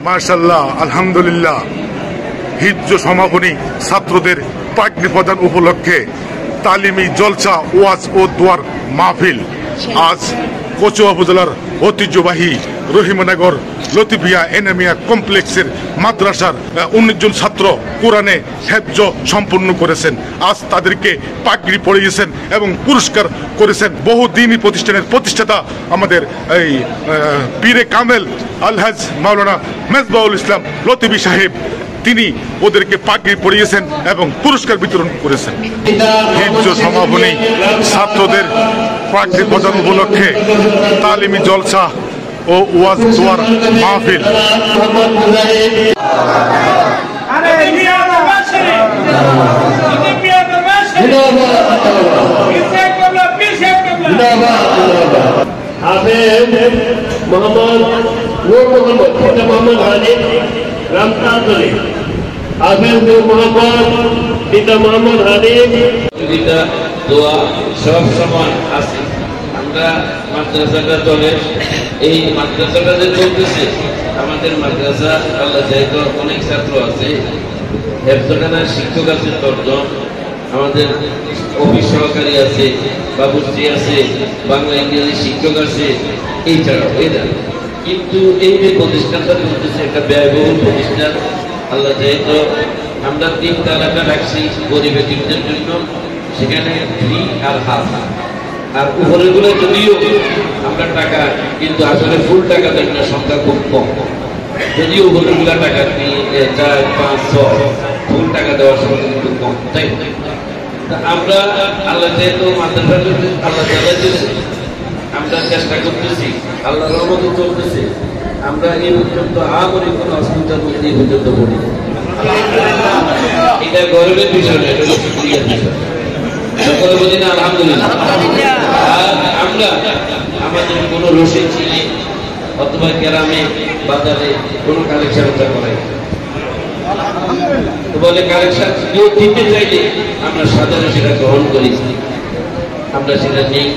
মাশাআল্লাহ, আলহামদুলিল্লাহ। হিজ্জ সমাপনী ছাত্রদের পাগড়ি প্রদান উপলক্ষে তালিমি জলসা, ওয়াজ ও দোয়ার মাহফিল আজ কচুয়া উপজেলার ঐতিহ্যবাহী রহিমনগর লতিফিয়া এনামিয়া কমপ্লেক্সের মাদ্রাসার 19 জন ছাত্র কোরআনে হেফজ সম্পূর্ণ করেছেন। আজ তাদেরকে পাগড়ি পরিয়েছেন এবং পুরস্কার করেছেন বহু দিনী প্রতিষ্ঠানের প্রতিষ্ঠাতা আমাদের এই পীরে কামেল আলহাজ মাওলানা মেজবাউল ইসলাম লতিফি সাহেব। তিনি ওদেরকে পাগড়ি পরিয়েছেন এবং পুরস্কার বিতরণ করেছেন। হিজ্জ সমাপনী ছাত্রদের পাগড়ি প্রদান উপলক্ষে তালিমি জলসা ও ওয়াজ দোয়ার মাহফিল। সব সময় আছে। আমরা মাদ্রাসাটা চলে, এই মাদ্রাসাটা যে চলতেছে, আমাদের মাদ্রাসা আল্লাহ যেহেতু অনেক ছাত্র আছে, হেফজখানার শিক্ষক আছে 10 জন, আমাদের অফিস সহকারী আছে, বাবুর্চি আছে, বাংলা ইংরেজি শিক্ষক আছে, এছাড়াও এরা। কিন্তু এই যে প্রতিষ্ঠানটা চলতেছে একটা ব্যয়বহুল প্রতিষ্ঠান। আল্লাহ যেহেতু আমরা 3 তালাটা রাখছি গরিব এতিমদের জন্য, সেখানে ফ্রি আর হাফ, আর উপরের গুলো যদিও আমরা টাকা, কিন্তু আসলে ফুল টাকা দেন না, সংখ্যা খুব কম। যদিও উপরের গুলা টাকা 4, 5, 6 ফুল টাকা দেওয়ার সংখ্যা কিন্তু কম, তাই আমরা আল্লাহ যেহেতু মাদ্রাসা আল্লাহ চালাইতেছে, আমরা চেষ্টা করতেছি, আল্লাহ রহমতে চলতেছে। আমরা এই পর্যন্ত আমরি কোনো অসুবিধার মধ্যে এই পর্যন্ত পড়ি। এটা গর্বের বিষয় না, এটা শুকরিয়ার বিষয়। সকলে বলি না আলহামদুলিল্লাহ। আর আমরা আমাদের কোনো রসিদ চিনি অথবা গ্রামে বাজারে কোনো কালেকশন আমরা করাই, তো বলে কালেকশন কেউ দিতে চাইলে আমরা সাধারণ সেটা গ্রহণ করি, আমরা সেটা নেই।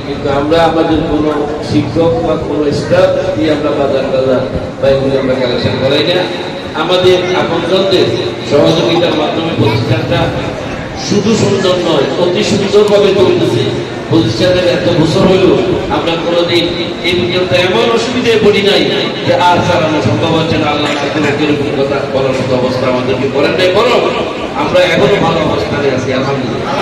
কিন্তু আমরা আমাদের কোনো শিক্ষক বা কোনো স্টাফ দিয়ে আমরা বাজার বা এগুলি আমরা কালেকশন করাই না। আমাদের আপনজনদের সহযোগিতার মাধ্যমে প্রতিষ্ঠানটা শুধু সুন্দর নয়, অতি সুন্দরভাবে চলতেছে। প্রতিষ্ঠানের এত বছর হইল আমরা কোনোদিন এই পর্যন্ত এমন অসুবিধায় পড়ি নাই যে আর চালানো সম্ভব হচ্ছে না। আল্লাহ এরকম কথা বলার মতো অবস্থা আমাদেরকে করেন নাই, বরং আমরা এখনো ভালো অবস্থানে আছি আলহামদুলিল্লাহ।